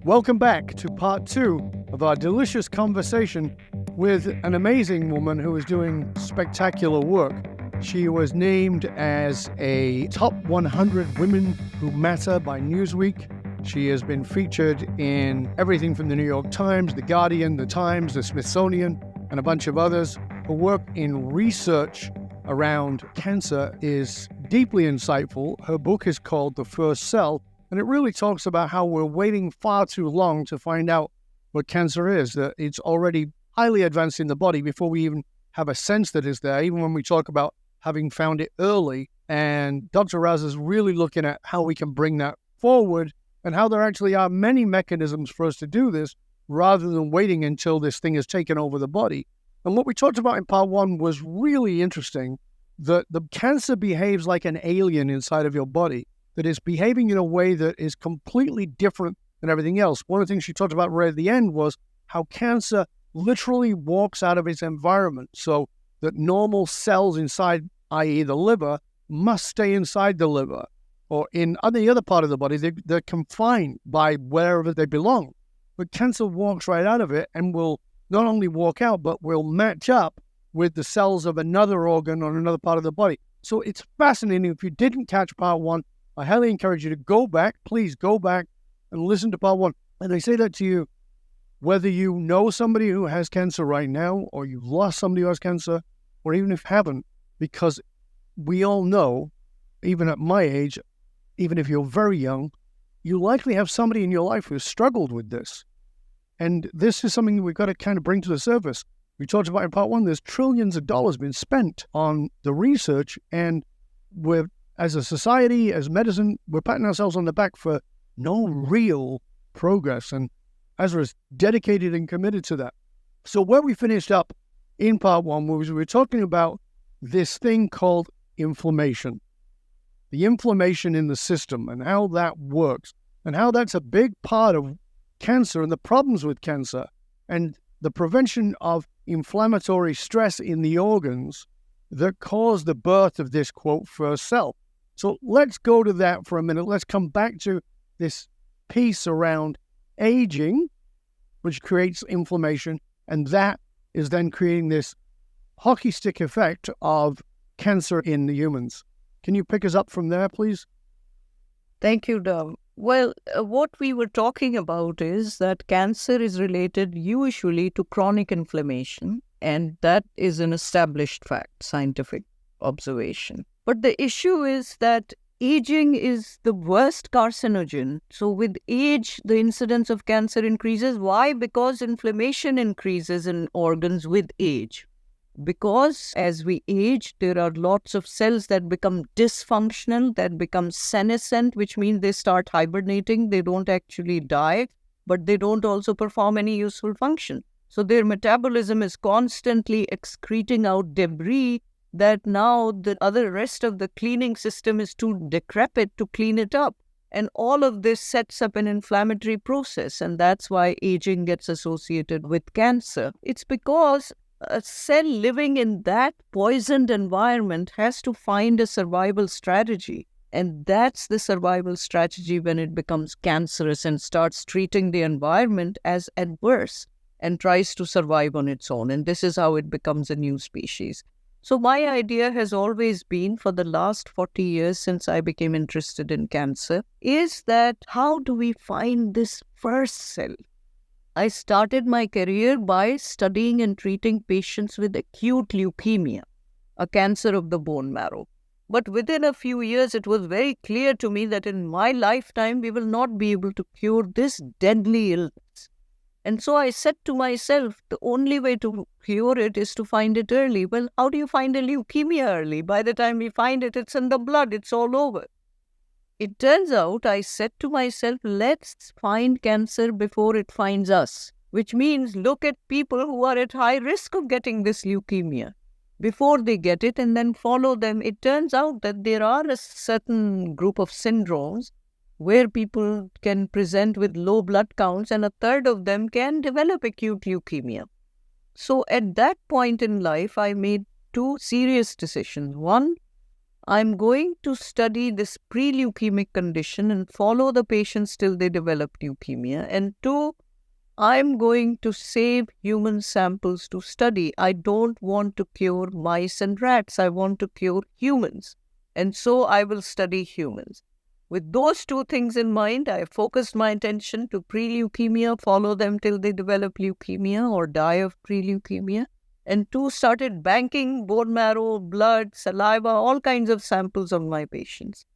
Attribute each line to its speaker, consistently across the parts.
Speaker 1: Welcome back to part 2 of our delicious conversation with an amazing woman who is doing spectacular work. She was named as a top 100 women who matter by Newsweek. She has been featured in everything from the New York Times, the Guardian, the Times, the Smithsonian, and a bunch of others. Her work in research around cancer is deeply insightful. Her book is called The First Cell, and it really talks about how we're waiting far too long to find out what cancer is, that it's already highly advanced in the body before we even have a sense that it's there, even when we talk about having found it early. And Dr. Raza is really looking at how we can bring that forward and how there actually are many mechanisms for us to do this rather than waiting until this thing has taken over the body. And what we talked about in part 1 was really interesting, that the cancer behaves like an alien inside of your body, that is behaving in a way that is completely different than everything else. One of the things she talked about right at the end was how cancer literally walks out of its environment, so that normal cells inside, i.e. the liver, must stay inside the liver, or in any other part of the body, they're confined by wherever they belong. But cancer walks right out of it and will not only walk out, but will match up with the cells of another organ or another part of the body. So it's fascinating. If you didn't catch part 1, I highly encourage you to go back. Please go back and listen to part 1. And I say that to you, whether you know somebody who has cancer right now, or you've lost somebody who has cancer, or even if you haven't, because we all know, even at my age, even if you're very young, you likely have somebody in your life who's struggled with this. And this is something that we've got to kind of bring to the surface. We talked about in part 1, there's trillions of dollars been spent on the research, and we're, as a society, as medicine, we're patting ourselves on the back for no real progress. And Azra is dedicated and committed to that. So where we finished up in part 1 was we were talking about this thing called inflammation. The inflammation in the system and how that works, and how that's a big part of cancer and the problems with cancer, and the prevention of inflammatory stress in the organs that cause the birth of this, quote, first cell. So let's go to that for a minute. Let's come back to this piece around aging, which creates inflammation, and that is then creating this hockey stick effect of cancer in the humans. Can you pick us up from there, please?
Speaker 2: Thank you, Dom. Well, what we were talking about is that cancer is related usually to chronic inflammation, and that is an established fact, scientific observation. But the issue is that aging is the worst carcinogen. So with age, the incidence of cancer increases. Why? Because inflammation increases in organs with age. Because as we age, there are lots of cells that become dysfunctional, that become senescent, which means they start hibernating. They don't actually die, but they don't also perform any useful function. So their metabolism is constantly excreting out debris that now the other rest of the cleaning system is too decrepit to clean it up. And all of this sets up an inflammatory process, and that's why aging gets associated with cancer. It's because a cell living in that poisoned environment has to find a survival strategy. And that's the survival strategy when it becomes cancerous and starts treating the environment as adverse and tries to survive on its own. And this is how it becomes a new species. So my idea has always been, for the last 40 years since I became interested in cancer, is that how do we find this first cell? I started my career by studying and treating patients with acute leukemia, a cancer of the bone marrow. But within a few years, it was very clear to me that in my lifetime, we will not be able to cure this deadly illness. And so I said to myself, the only way to cure it is to find it early. Well, how do you find a leukemia early? By the time we find it, it's in the blood, it's all over. It turns out I said to myself, let's find cancer before it finds us, which means look at people who are at high risk of getting this leukemia before they get it and then follow them. It turns out that there are a certain group of syndromes where people can present with low blood counts and a third of them can develop acute leukemia. So at that point in life, I made two serious decisions. One, I'm going to study this pre-leukemic condition and follow the patients till they develop leukemia. And two, I'm going to save human samples to study. I don't want to cure mice and rats. I want to cure humans. And so I will study humans. With those two things in mind, I focused my attention to pre-leukemia, follow them till they develop leukemia or die of pre-leukemia. And two, started banking bone marrow, blood, saliva, all kinds of samples of my patients.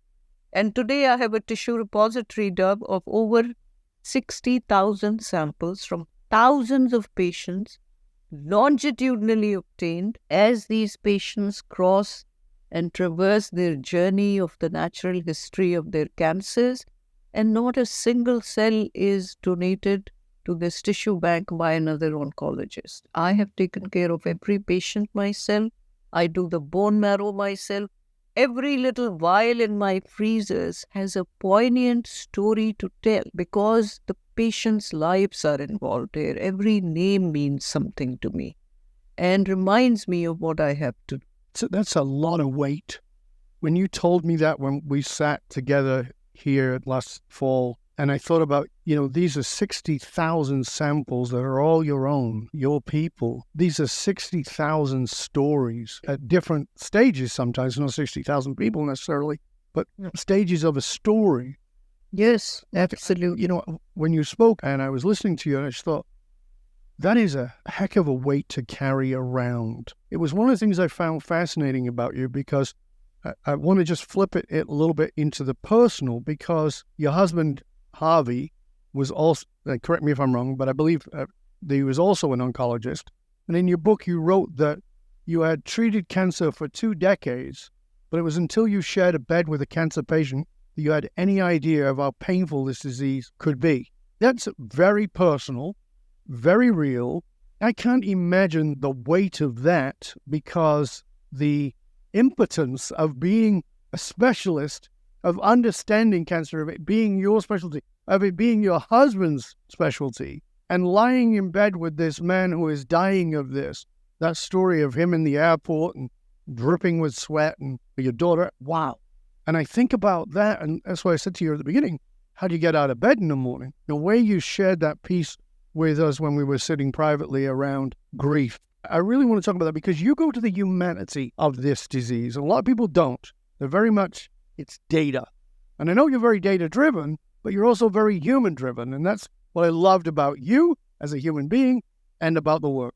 Speaker 2: And today I have a tissue repository, Dub, of over 60,000 samples from thousands of patients, longitudinally obtained as these patients cross and traverse their journey of the natural history of their cancers, and not a single cell is donated to this tissue bank by another oncologist. I have taken care of every patient myself. I do the bone marrow myself. Every little vial in my freezers has a poignant story to tell because the patients' lives are involved here. Every name means something to me and reminds me of what I have to do.
Speaker 1: So that's a lot of weight. When you told me that when we sat together here last fall, and I thought about, these are 60,000 samples that are all your own, your people. These are 60,000 stories at different stages sometimes, not 60,000 people necessarily, but stages of a story.
Speaker 2: Yes, absolutely.
Speaker 1: When you spoke and I was listening to you, I just thought, that is a heck of a weight to carry around. It was one of the things I found fascinating about you because I want to just flip it a little bit into the personal, because your husband, Harvey, was also, correct me if I'm wrong, but I believe that he was also an oncologist. And in your book, you wrote that you had treated cancer for 2 decades, but it was until you shared a bed with a cancer patient that you had any idea of how painful this disease could be. That's very personal, very real. I can't imagine the weight of that, because the impotence of being a specialist, of understanding cancer, of it being your specialty, of it being your husband's specialty, and lying in bed with this man who is dying of this. That story of him in the airport and dripping with sweat, and your daughter, wow. And I think about that, and that's why I said to you at the beginning, how do you get out of bed in the morning? The way you shared that piece with us when we were sitting privately around grief, I really want to talk about that, because you go to the humanity of this disease. A lot of people don't. They're very much, it's data. And I know you're very data-driven, but you're also very human-driven. And that's what I loved about you as a human being and about the work.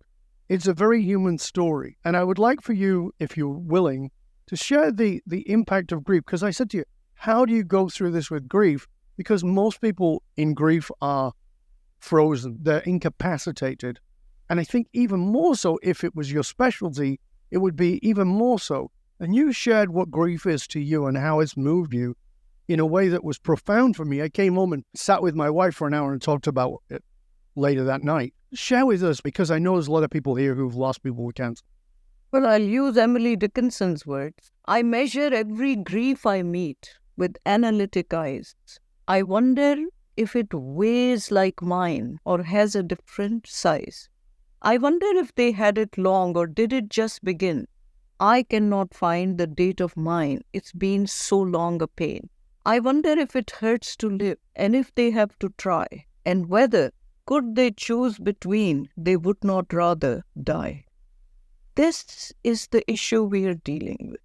Speaker 1: It's a very human story. And I would like for you, if you're willing, to share the impact of grief. Because I said to you, how do you go through this with grief? Because most people in grief are frozen, they're incapacitated. And I think even more so, if it was your specialty, it would be even more so. And you shared what grief is to you and how it's moved you in a way that was profound for me. I came home and sat with my wife for an hour and talked about it later that night. Share with us, because I know there's a lot of people here who've lost people with cancer.
Speaker 2: Well, I'll use Emily Dickinson's words. I measure every grief I meet with analytic eyes. I wonder if it weighs like mine or has a different size. I wonder if they had it long or did it just begin. I cannot find the date of mine. It's been so long a pain. I wonder if it hurts to live and if they have to try, and whether, could they choose between, they would not rather die. This is the issue we are dealing with.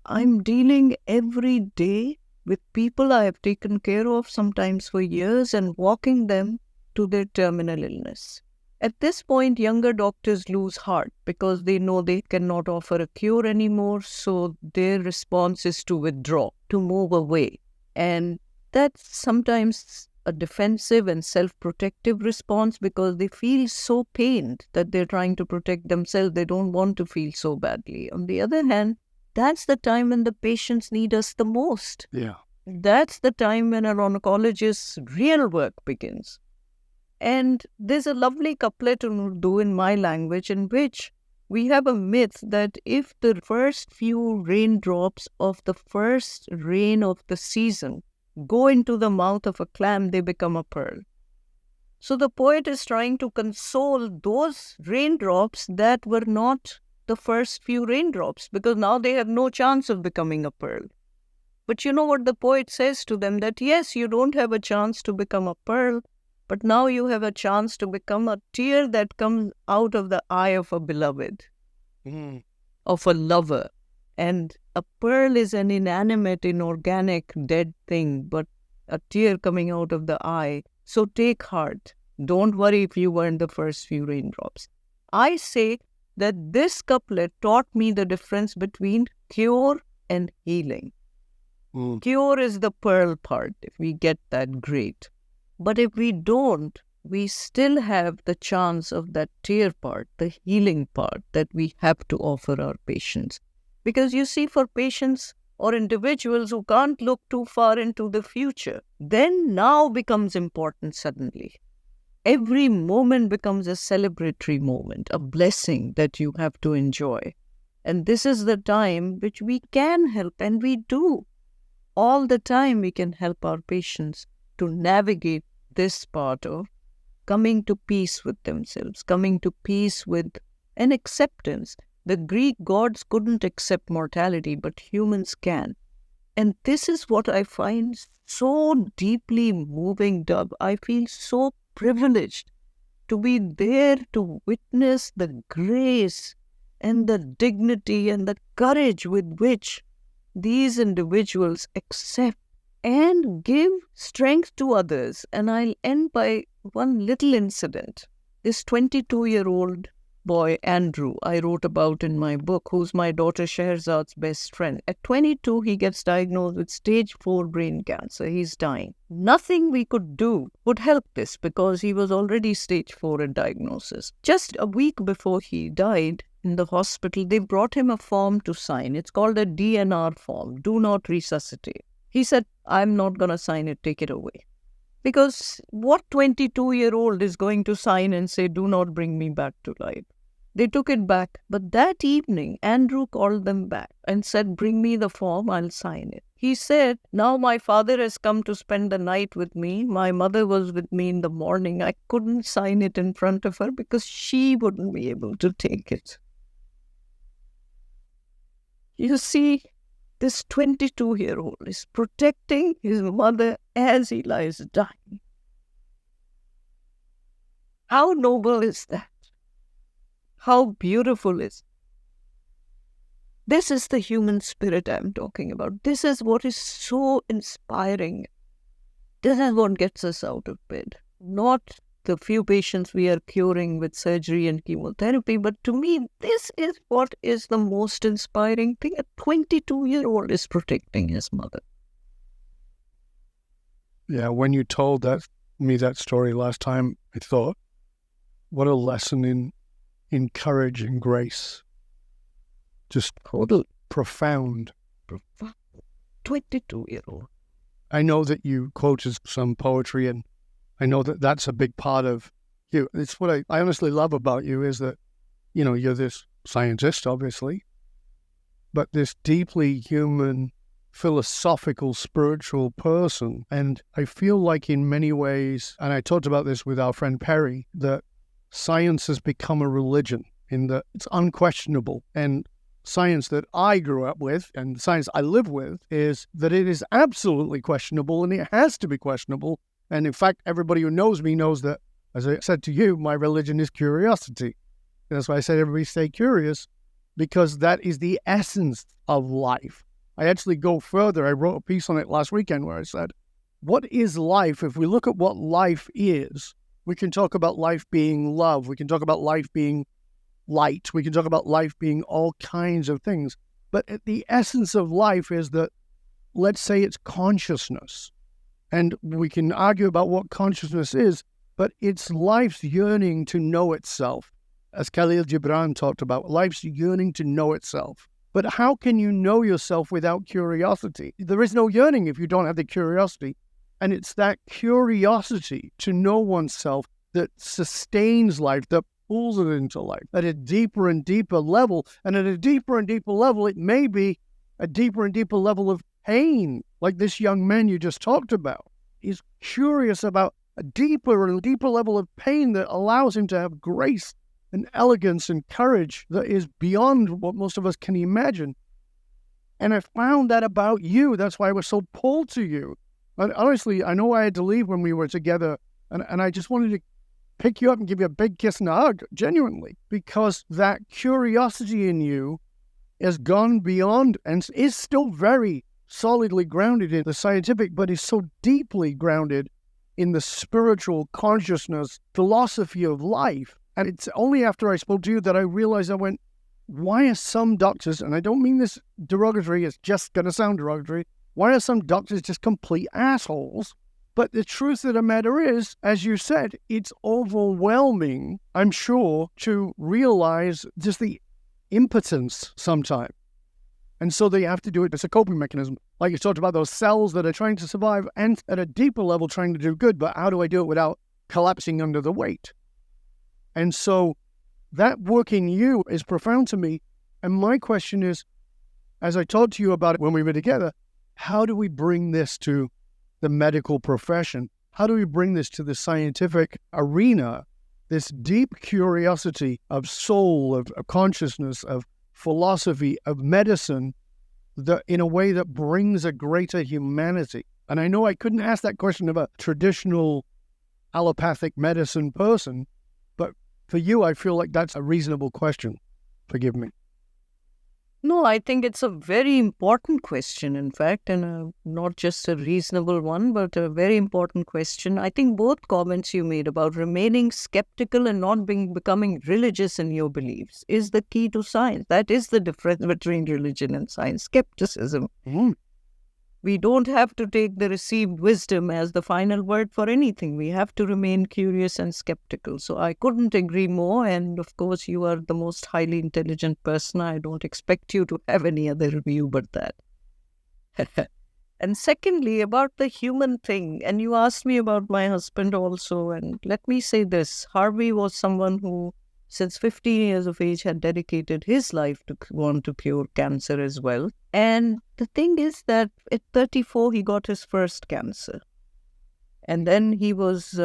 Speaker 2: I'm dealing every day with people I have taken care of, sometimes for years, and walking them to their terminal illness. At this point, younger doctors lose heart because they know they cannot offer a cure anymore, so their response is to withdraw, to move away. And that's sometimes a defensive and self-protective response because they feel so pained that they're trying to protect themselves. They don't want to feel so badly. On the other hand, that's the time when the patients need us the most.
Speaker 1: Yeah.
Speaker 2: That's the time when an oncologist's real work begins. And there's a lovely couplet in Urdu in my language in which we have a myth that if the first few raindrops of the first rain of the season go into the mouth of a clam, they become a pearl. So the poet is trying to console those raindrops that were not the first few raindrops, because now they have no chance of becoming a pearl. But you know what the poet says to them? That yes, you don't have a chance to become a pearl, but now you have a chance to become a tear that comes out of the eye of a beloved, of a lover. And a pearl is an inanimate, inorganic, dead thing, but a tear coming out of the eye. So take heart. Don't worry if you weren't the first few raindrops. I say that this couplet taught me the difference between cure and healing. Cure is the pearl part. If we get that, great. But if we don't, we still have the chance of that tear part, the healing part that we have to offer our patients. Because you see, for patients or individuals who can't look too far into the future, then now becomes important suddenly. Every moment becomes a celebratory moment, a blessing that you have to enjoy. And this is the time which we can help, and we do. All the time we can help our patients to navigate this part of coming to peace with themselves, coming to peace with an acceptance. The Greek gods couldn't accept mortality, but humans can. And this is what I find so deeply moving, Dub. I feel so privileged to be there to witness the grace and the dignity and the courage with which these individuals accept and give strength to others. And I'll end by one little incident. This 22-year-old boy, Andrew, I wrote about in my book, who's my daughter Shahrzad's best friend. At 22, he gets diagnosed with stage 4 brain cancer. He's dying. Nothing we could do would help this because he was already stage 4 in diagnosis. Just a week before he died in the hospital, they brought him a form to sign. It's called a DNR form, do not resuscitate. He said, I'm not going to sign it, take it away. Because what 22-year-old is going to sign and say, do not bring me back to life? They took it back. But that evening, Andrew called them back and said, bring me the form, I'll sign it. He said, now my father has come to spend the night with me. My mother was with me in the morning. I couldn't sign it in front of her because she wouldn't be able to take it. You see, this 22-year-old is protecting his mother as he lies dying. How noble is that? How beautiful is it? This is the human spirit I'm talking about. This is what is so inspiring. This is what gets us out of bed. Not the few patients we are curing with surgery and chemotherapy, but to me, this is what is the most inspiring thing. A 22-year-old is protecting his mother.
Speaker 1: Yeah, when you told me that story last time, I thought, what a lesson in courage and grace. Just
Speaker 2: Total
Speaker 1: profound.
Speaker 2: 22-year-old.
Speaker 1: I know that you quoted some poetry, and I know that that's a big part of you. It's what I honestly love about you is that, you're this scientist, obviously, but this deeply human, philosophical, spiritual person. And I feel like in many ways, and I talked about this with our friend Perry, that science has become a religion in that it's unquestionable. And science that I grew up with and the science I live with is that it is absolutely questionable, and it has to be questionable. And in fact, everybody who knows me knows that, as I said to you, my religion is curiosity. And that's why I said everybody stay curious, because that is the essence of life. I actually go further. I wrote a piece on it last weekend where I said, what is life? If we look at what life is, we can talk about life being love. We can talk about life being light. We can talk about life being all kinds of things. But the essence of life is that, let's say it's consciousness. And we can argue about what consciousness is, but it's life's yearning to know itself. As Khalil Gibran talked about, life's yearning to know itself. But how can you know yourself without curiosity? There is no yearning if you don't have the curiosity. And it's that curiosity to know oneself that sustains life, that pulls it into life at a deeper and deeper level. And at a deeper and deeper level, it may be a deeper and deeper level of pain, like this young man you just talked about. He's curious about a deeper and deeper level of pain that allows him to have grace an elegance and courage that is beyond what most of us can imagine. And I found that about you. That's why I was so pulled to you. And honestly, I know I had to leave when we were together, and I just wanted to pick you up and give you a big kiss and a hug, genuinely, because that curiosity in you has gone beyond and is still very solidly grounded in the scientific, but is so deeply grounded in the spiritual consciousness, philosophy of life. And it's only after I spoke to you that I realized, I went, why are some doctors, and I don't mean this derogatory, it's just going to sound derogatory, why are some doctors just complete assholes? But the truth of the matter is, as you said, it's overwhelming, I'm sure, to realize just the impotence sometimes. And so they have to do it as a coping mechanism. Like you talked about, those cells that are trying to survive and at a deeper level trying to do good, but how do I do it without collapsing under the weight? And so that work in you is profound to me. And my question is, as I talked to you about it when we were together, how do we bring this to the medical profession? How do we bring this to the scientific arena? This deep curiosity of soul, of consciousness, of philosophy, of medicine, that in a way that brings a greater humanity. And I know I couldn't ask that question of a traditional allopathic medicine person, but for you, I feel like that's a reasonable question. Forgive me.
Speaker 2: No, I think it's a very important question, in fact, and not just a reasonable one, but a very important question. I think both comments you made about remaining skeptical and not becoming religious in your beliefs is the key to science. That is the difference between religion and science, skepticism.
Speaker 1: Mm.
Speaker 2: We don't have to take the received wisdom as the final word for anything. We have to remain curious and skeptical. So I couldn't agree more. And of course, you are the most highly intelligent person. I don't expect you to have any other view but that. And secondly, about the human thing. And you asked me about my husband also. And let me say this. Harvey was someone who, since 15 years of age, had dedicated his life to want to cure cancer as well. And the thing is that at 34, he got his first cancer. And then he was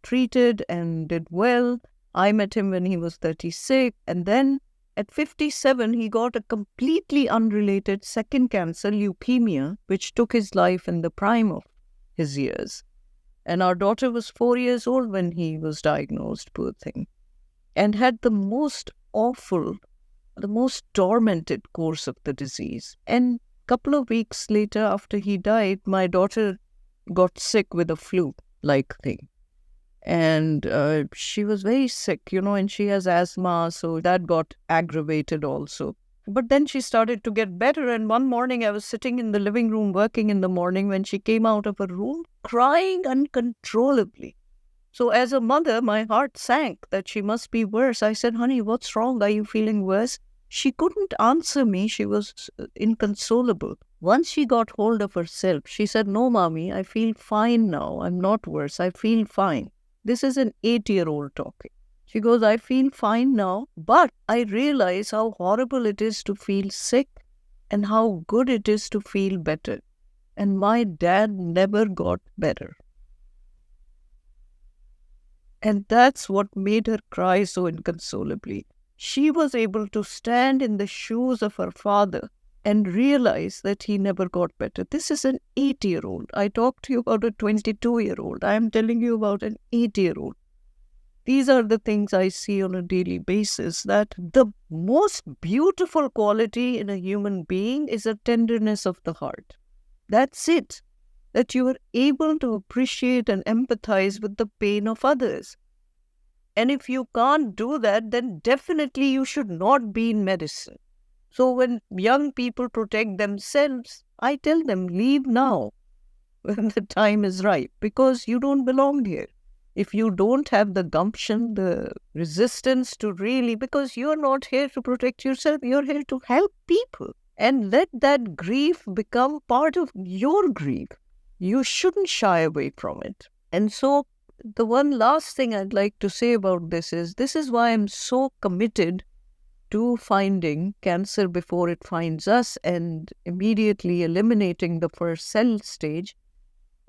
Speaker 2: treated and did well. I met him when he was 36. And then at 57, he got a completely unrelated second cancer, leukemia, which took his life in the prime of his years. And our daughter was 4 years old when he was diagnosed, poor thing, and had the most awful, the most tormented course of the disease. And a couple of weeks later, after he died, my daughter got sick with a flu-like thing. And she was very sick, and she has asthma, so that got aggravated also. But then she started to get better, and one morning I was sitting in the living room working in the morning when she came out of her room crying uncontrollably. So as a mother, my heart sank that she must be worse. I said, honey, what's wrong? Are you feeling worse? She couldn't answer me. She was inconsolable. Once she got hold of herself, she said, no, mommy, I feel fine now. I'm not worse. I feel fine. This is an 8-year-old talking. She goes, I feel fine now, but I realize how horrible it is to feel sick and how good it is to feel better. And my dad never got better. And that's what made her cry so inconsolably. She was able to stand in the shoes of her father and realize that he never got better. This is an 8-year-old. I talked to you about a 22-year-old. I am telling you about an 8-year-old. These are the things I see on a daily basis, that the most beautiful quality in a human being is a tenderness of the heart. That's it. That you are able to appreciate and empathize with the pain of others. And if you can't do that, then definitely you should not be in medicine. So when young people protect themselves, I tell them, leave now when the time is right, because you don't belong here. If you don't have the gumption, the resistance to really, because you're not here to protect yourself, you're here to help people. And let that grief become part of your grief. You shouldn't shy away from it. And so the one last thing I'd like to say about this is why I'm so committed to finding cancer before it finds us and immediately eliminating the first cell stage,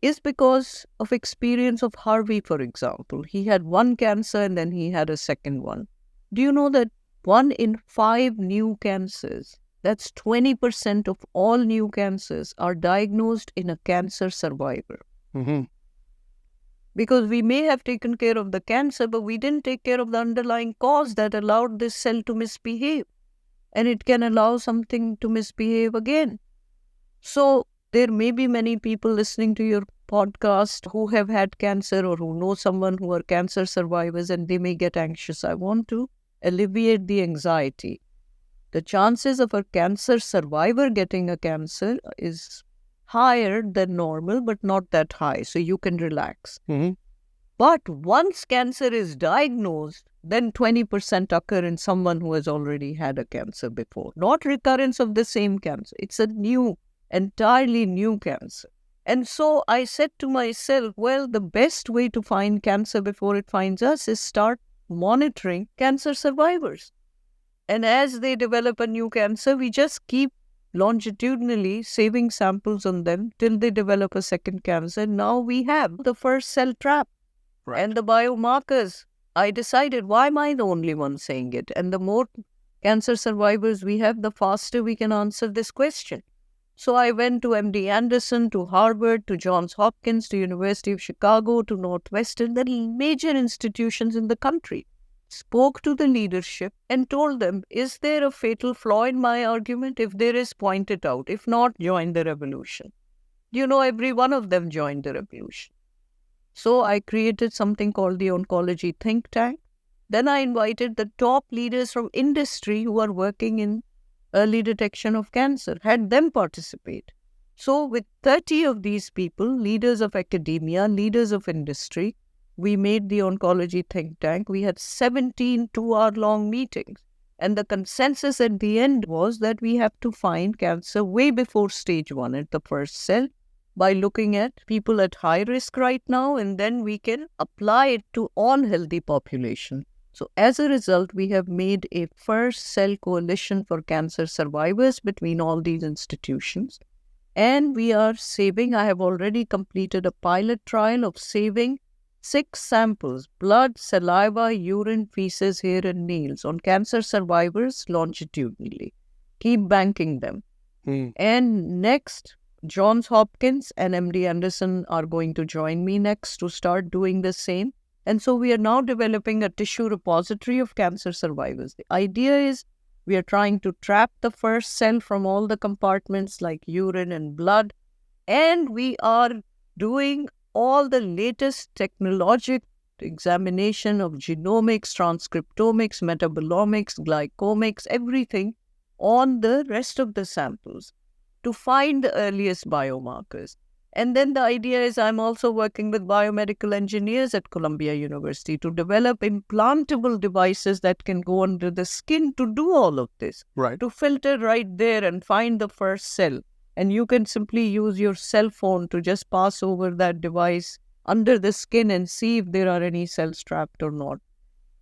Speaker 2: is because of experience of Harvey, for example. He had one cancer and then he had a second one. Do you know that 1 in 5 new cancers, that's 20% of all new cancers, are diagnosed in a cancer survivor?
Speaker 1: Mm-hmm.
Speaker 2: Because we may have taken care of the cancer, but we didn't take care of the underlying cause that allowed this cell to misbehave. And it can allow something to misbehave again. So there may be many people listening to your podcast who have had cancer or who know someone who are cancer survivors, and they may get anxious. I want to alleviate the anxiety. The chances of a cancer survivor getting a cancer is higher than normal, but not that high. So you can relax.
Speaker 1: Mm-hmm.
Speaker 2: But once cancer is diagnosed, then 20% occur in someone who has already had a cancer before. Not recurrence of the same cancer. It's a entirely new cancer. And so I said to myself, well, the best way to find cancer before it finds us is start monitoring cancer survivors. And as they develop a new cancer, we just keep longitudinally saving samples on them till they develop a second cancer. Now we have the first cell trap.
Speaker 1: Right.
Speaker 2: And the biomarkers. I decided, why am I the only one saying it? And the more cancer survivors we have, the faster we can answer this question. So I went to MD Anderson, to Harvard, to Johns Hopkins, to University of Chicago, to Northwestern, the major institutions in the country. Spoke to the leadership and told them, is there a fatal flaw in my argument? If there is, point it out. If not, join the revolution. You know, every one of them joined the revolution. So I created something called the Oncology Think Tank. Then I invited the top leaders from industry who are working in early detection of cancer, had them participate. So with 30 of these people, leaders of academia, leaders of industry, we made the Oncology Think Tank. We had 17 two-hour-long meetings. And the consensus at the end was that we have to find cancer way before stage 1 at the first cell, by looking at people at high risk right now, and then we can apply it to all healthy population. So as a result, we have made a first cell coalition for cancer survivors between all these institutions. And we are saving, I have already completed a pilot trial of saving 6 samples, blood, saliva, urine, feces, hair and nails, on cancer survivors longitudinally. Keep banking them. And next, Johns Hopkins and MD Anderson are going to join me next to start doing the same. And so we are now developing a tissue repository of cancer survivors. The idea is we are trying to trap the first cell from all the compartments like urine and blood. And we are doing all the latest technologic examination of genomics, transcriptomics, metabolomics, glycomics, everything on the rest of the samples to find the earliest biomarkers. And then the idea is I'm also working with biomedical engineers at Columbia University to develop implantable devices that can go under the skin to do all of this.
Speaker 1: Right.
Speaker 2: To filter right there and find the first cell. And you can simply use your cell phone to just pass over that device under the skin and see if there are any cells trapped or not.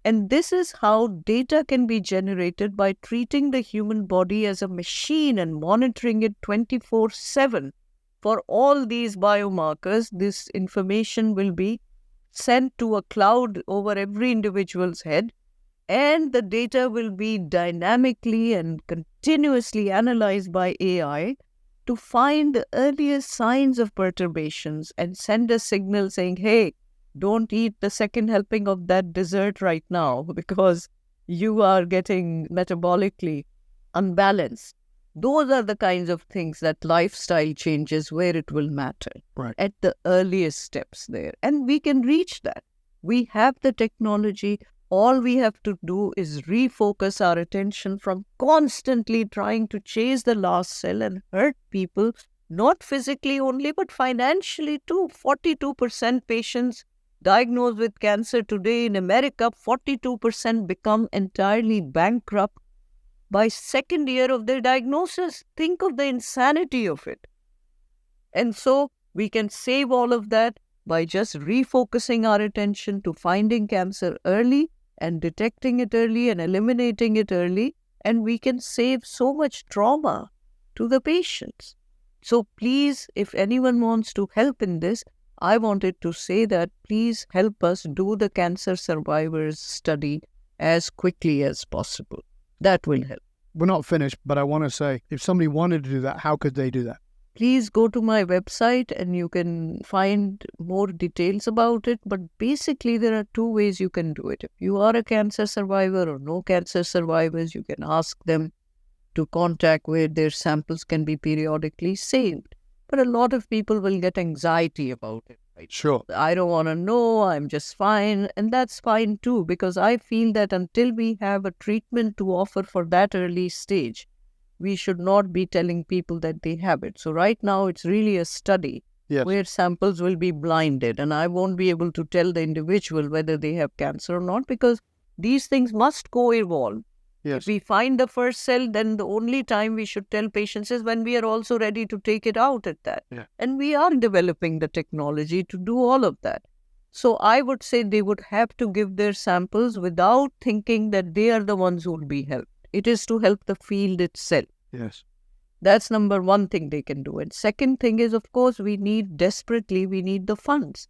Speaker 2: And this is how data can be generated by treating the human body as a machine and monitoring it 24/7. For all these biomarkers, this information will be sent to a cloud over every individual's head, and the data will be dynamically and continuously analyzed by AI to find the earliest signs of perturbations and send a signal saying, hey, don't eat the second helping of that dessert right now because you are getting metabolically unbalanced. Those are the kinds of things that lifestyle changes where it will matter at the earliest steps there. And we can reach that. We have the technology. All we have to do is refocus our attention from constantly trying to chase the last cell and hurt people, not physically only, but financially too. 42% patients diagnosed with cancer today in America, 42% become entirely bankrupt by second year of their diagnosis. Think of the insanity of it. And so we can save all of that by just refocusing our attention to finding cancer early and detecting it early and eliminating it early. And we can save so much trauma to the patients. So please, if anyone wants to help in this, I wanted to say that please help us do the cancer survivors study as quickly as possible. That will help.
Speaker 1: We're not finished, but I want to say, if somebody wanted to do that, how could they do that?
Speaker 2: Please go to my website and you can find more details about it. But basically, there are two ways you can do it. If you are a cancer survivor or no cancer survivors, you can ask them to contact where their samples can be periodically saved. But a lot of people will get anxiety about it. Right?
Speaker 1: Sure.
Speaker 2: I don't want to know, I'm just fine. And that's fine too, because I feel that until we have a treatment to offer for that early stage, we should not be telling people that they have it. So right now, it's really a study where samples will be blinded, and I won't be able to tell the individual whether they have cancer or not, because these things must co-evolve.
Speaker 1: Yes.
Speaker 2: If we find the first cell, then the only time we should tell patients is when we are also ready to take it out at that.
Speaker 1: Yeah.
Speaker 2: And we are developing the technology to do all of that. So I would say they would have to give their samples without thinking that they are the ones who will be helped. It is to help the field itself.
Speaker 1: Yes.
Speaker 2: That's number one thing they can do. And second thing is, of course, we need the funds.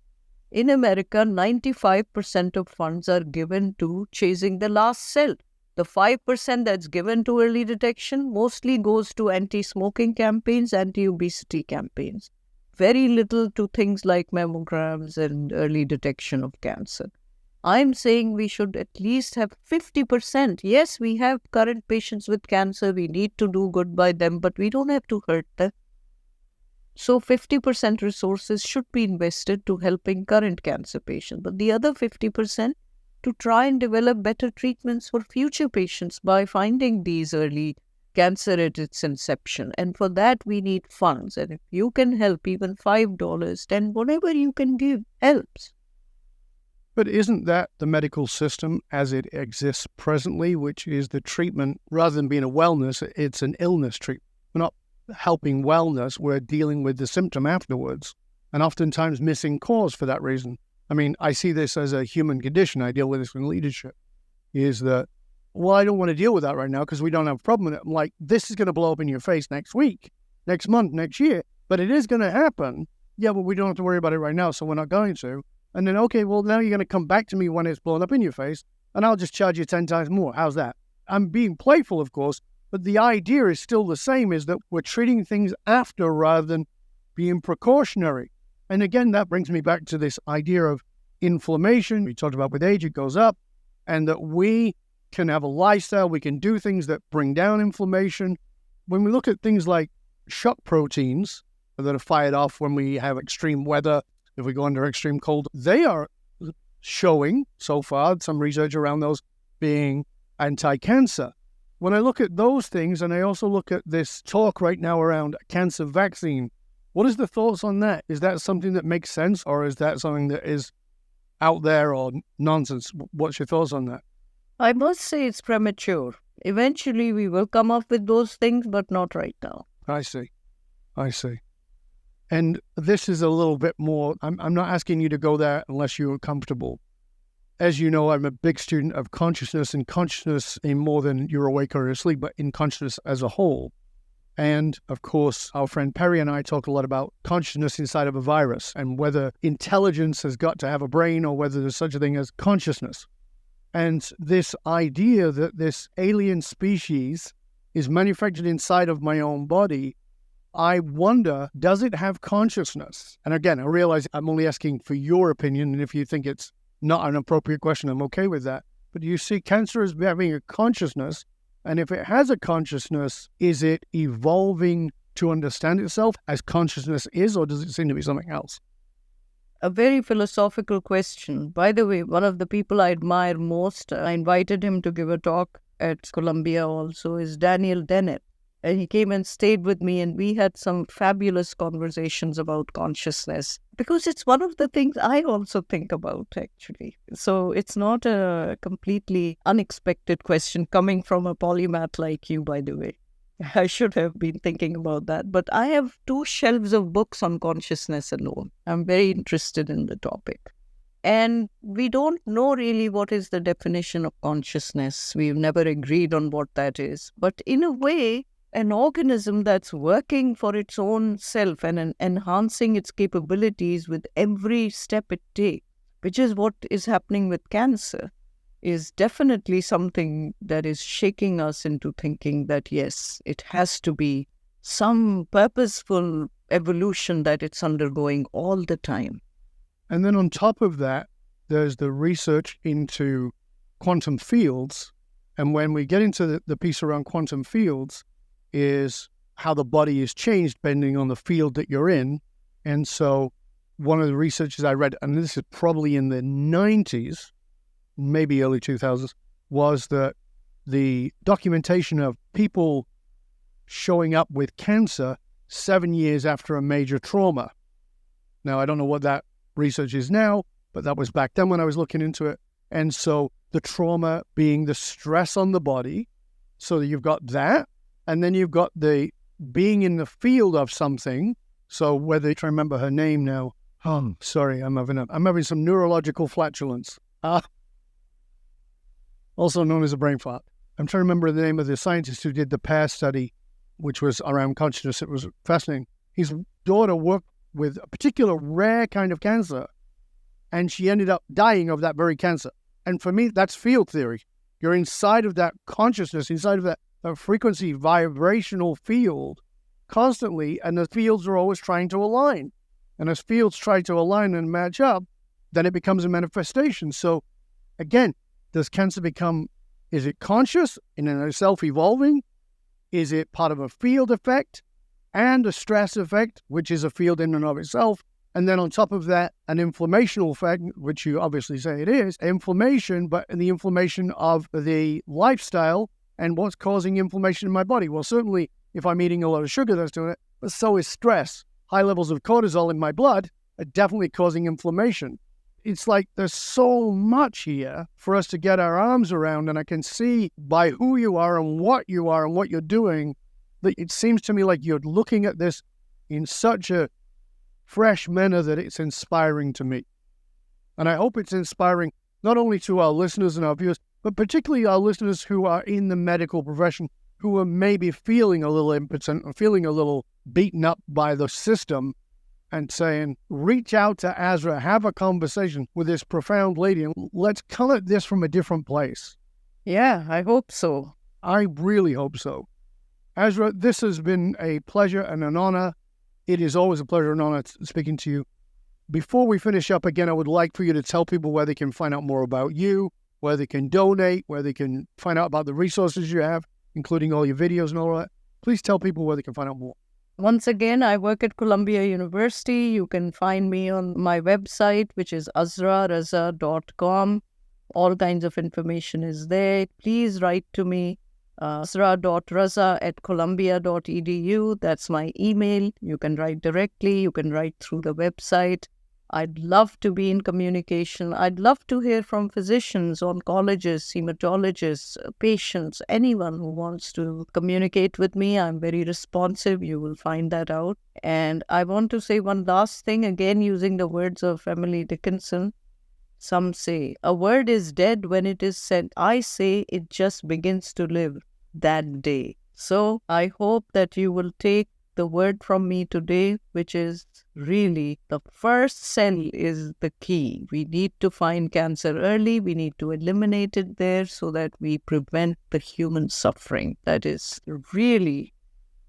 Speaker 2: In America, 95% of funds are given to chasing the last cell. The 5% that's given to early detection mostly goes to anti-smoking campaigns, anti-obesity campaigns. Very little to things like mammograms and early detection of cancer. I'm saying we should at least have 50%. Yes, we have current patients with cancer. We need to do good by them, but we don't have to hurt them. So 50% resources should be invested to helping current cancer patients. But the other 50% to try and develop better treatments for future patients by finding these early cancer at its inception. And for that, we need funds. And if you can help, even $5, $10, whatever you can give helps.
Speaker 1: But isn't that the medical system as it exists presently, which is the treatment, rather than being a wellness, it's an illness treatment. We're not helping wellness, we're dealing with the symptom afterwards, and oftentimes missing cause for that reason. I mean, I see this as a human condition. I deal with this in leadership, is that, well, I don't want to deal with that right now because we don't have a problem with it. I'm like, this is going to blow up in your face next week, next month, next year, but it is going to happen. Yeah, but we don't have to worry about it right now, so we're not going to. And then, okay, well, now you're going to come back to me when it's blown up in your face, and I'll just charge you 10 times more. How's that? I'm being playful, of course, but the idea is still the same, is that we're treating things after rather than being precautionary. And again, that brings me back to this idea of inflammation. We talked about with age, it goes up, and that we can have a lifestyle, we can do things that bring down inflammation. When we look at things like shock proteins that are fired off when we have extreme weather, if we go under extreme cold, they are showing, so far, some research around those being anti-cancer. When I look at those things, and I also look at this talk right now around a cancer vaccine, what is the thoughts on that? Is that something that makes sense, or is that something that is out there or nonsense? What's your thoughts on that?
Speaker 2: I must say it's premature. Eventually, we will come up with those things, but not right now.
Speaker 1: I see. And this is a little bit more, I'm not asking you to go there unless you're comfortable. As you know, I'm a big student of consciousness, and consciousness in more than you're awake or asleep, but in consciousness as a whole. And of course, our friend Perry and I talk a lot about consciousness inside of a virus and whether intelligence has got to have a brain or whether there's such a thing as consciousness. And this idea that this alien species is manufactured inside of my own body, I wonder, does it have consciousness? And again, I realize I'm only asking for your opinion, and if you think it's not an appropriate question, I'm okay with that. But do you see cancer as having a consciousness? And if it has a consciousness, is it evolving to understand itself as consciousness is, or does it seem to be something else?
Speaker 2: A very philosophical question. By the way, one of the people I admire most, I invited him to give a talk at Columbia also, is Daniel Dennett. And he came and stayed with me, and we had some fabulous conversations about consciousness, because it's one of the things I also think about, actually. So it's not a completely unexpected question coming from a polymath like you, by the way. I should have been thinking about that. But I have 2 shelves of books on consciousness alone. I'm very interested in the topic. And we don't know really what is the definition of consciousness. We've never agreed on what that is. But in a way, an organism that's working for its own self and enhancing its capabilities with every step it takes, which is what is happening with cancer. is definitely something that is shaking us into thinking that, yes, it has to be some purposeful evolution that it's undergoing all the time.
Speaker 1: And then on top of that, there's the research into quantum fields. And when we get into the piece around quantum fields is how the body is changed depending on the field that you're in. And so one of the researches I read, and this is probably in the 90s, maybe early 2000s, was that the documentation of people showing up with cancer 7 years after a major trauma. Now, I don't know what that research is now, but that was back then when I was looking into it. And so the trauma being the stress on the body, so you've got that, and then you've got the being in the field of something. So whether you try to remember her name now, sorry, I'm having some neurological flatulence. Also known as a brain fart. I'm trying to remember the name of the scientist who did the PAIR study, which was around consciousness. It was fascinating. His daughter worked with a particular rare kind of cancer, and she ended up dying of that very cancer. And for me, that's field theory. You're inside of that consciousness, inside of that frequency, vibrational field constantly, and the fields are always trying to align. And as fields try to align and match up, then it becomes a manifestation. So again, does cancer become, is it conscious and in itself evolving? Is it part of a field effect and a stress effect, which is a field in and of itself? And then on top of that, an inflammational effect, which you obviously say it is, inflammation, but the inflammation of the lifestyle and what's causing inflammation in my body. Well, certainly if I'm eating a lot of sugar, that's doing it, but so is stress. High levels of cortisol in my blood are definitely causing inflammation. It's like there's so much here for us to get our arms around, and I can see by who you are and what you're doing, that it seems to me like you're looking at this in such a fresh manner that it's inspiring to me. And I hope it's inspiring not only to our listeners and our viewers, but particularly our listeners who are in the medical profession, who are maybe feeling a little impotent or feeling a little beaten up by the system, and saying, reach out to Azra, have a conversation with this profound lady, and let's come at this from a different place.
Speaker 2: Yeah, I hope so.
Speaker 1: I really hope so. Azra, this has been a pleasure and an honor. It is always a pleasure and honor speaking to you. Before we finish up again, I would like for you to tell people where they can find out more about you, where they can donate, where they can find out about the resources you have, including all your videos and all that. Please tell people where they can find out more.
Speaker 2: Once again, I work at Columbia University. You can find me on my website, which is azraraza.com. All kinds of information is there. Please write to me, azra.raza@columbia.edu. That's my email. You can write directly. You can write through the website. I'd love to be in communication. I'd love to hear from physicians, oncologists, hematologists, patients, anyone who wants to communicate with me. I'm very responsive. You will find that out. And I want to say one last thing, again, using the words of Emily Dickinson. Some say, a word is dead when it is said. I say it just begins to live that day. So I hope that you will take the word from me today, which is really the first cell is the key. We need to find cancer early. We need to eliminate it there so that we prevent the human suffering. That is really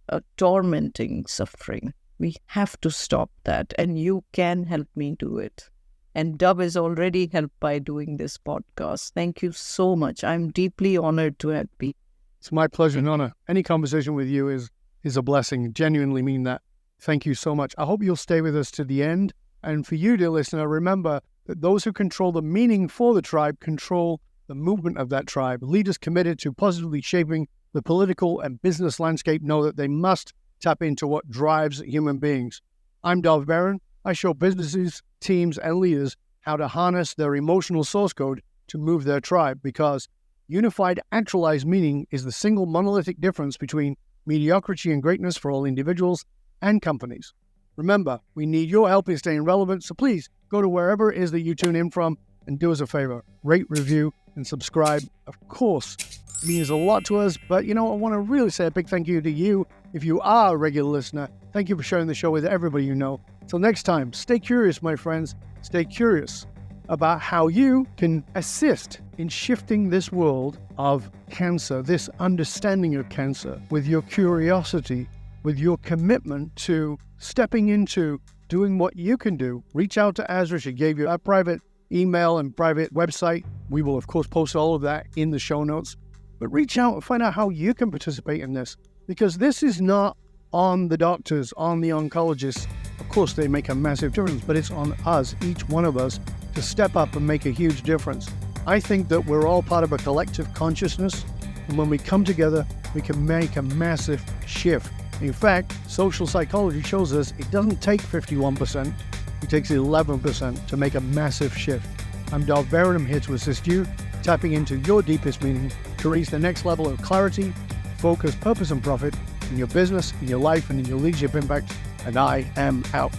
Speaker 2: a tormenting suffering. We have to stop that, and you can help me do it. And Dove is already helped by doing this podcast. Thank you so much. I'm deeply honored to have been.
Speaker 1: It's my pleasure and honor. Any conversation with you is a blessing. Genuinely mean that. Thank you so much. I hope you'll stay with us to the end. And for you, dear listener, remember that those who control the meaning for the tribe control the movement of that tribe. Leaders committed to positively shaping the political and business landscape know that they must tap into what drives human beings. I'm Dov Baron. I show businesses, teams, and leaders how to harness their emotional source code to move their tribe, because unified actualized meaning is the single monolithic difference between mediocrity and greatness for all individuals and companies. Remember, we need your help in staying relevant, so please go to wherever it is that you tune in from and do us a favor. Rate, review, and subscribe. Of course, it means a lot to us, but I want to really say a big thank you to you. If you are a regular listener, thank you for sharing the show with everybody you know. Till next time, stay curious, my friends. Stay curious about how you can assist in shifting this world of cancer, this understanding of cancer, with your curiosity, with your commitment to stepping into doing what you can do. Reach out to Azra. She gave you a private email and private website. We will, of course, post all of that in the show notes. But reach out and find out how you can participate in this, because this is not on the doctors, on the oncologists. Of course, they make a massive difference, but it's on us, each one of us, to step up and make a huge difference. I think that we're all part of a collective consciousness, and when we come together, we can make a massive shift. In fact, social psychology shows us it doesn't take 51%, it takes 11% to make a massive shift. I'm Dov Baron. I'm here to assist you, tapping into your deepest meaning to reach the next level of clarity, focus, purpose, and profit in your business, in your life, and in your leadership impact. And I am out.